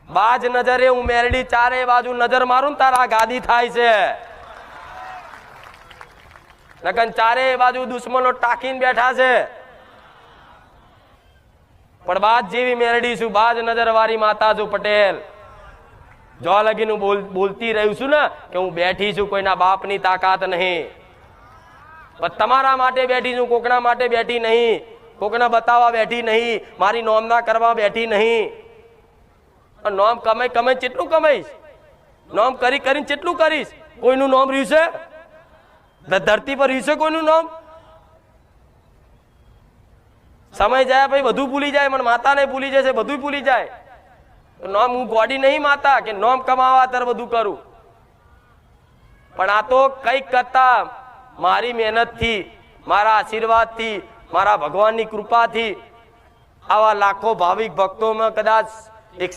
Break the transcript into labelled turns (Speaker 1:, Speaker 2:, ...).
Speaker 1: બાજ નજરે હું મેરડી ચારે બાજુ નજર મારું ને તારા ગાદી થાય છે, નકન ચારે બાજુ દુશ્મનો ટાકીને બેઠા છે, પણ બાજ જેવી મેરડી છું, બાજ નજર વાળી માતા છું પટેલ. જો લગી હું બોલતી રહ્યું છું ને કે હું બેઠી છું, કોઈના બાપની તાકાત નહીં, પણ તમારા માટે બેઠી છું, કોકના માટે બેઠી નહીં, કોકને બતાવવા બેઠી નહીં, મારી નોમના કરવા બેઠી નહીં. નોમ કમાઈ કમાઈ કેટલું કમાઈશ, નોમ કરી કરીને કેટલું કરીશ? કોઈનું નોમ રહ્યું છે ધરતી પર? રહ્યું છે કોઈનું નોમ? સમય જાય ભાઈ બધું ભૂલી જાય, મને માતા ને ભૂલી જશે, બધું ભૂલી જાય. નોમ હું ગોડી નહીં માતા કે નોમ કમાવા ત્યારે બધું કરું, પણ આ તો કઈક કરતા મારી મહેનત થી, મારા આશીર્વાદ થી, મારા ભગવાનની કૃપાથી આવા લાખો ભાવિક ભક્તોમાં કદાચ એક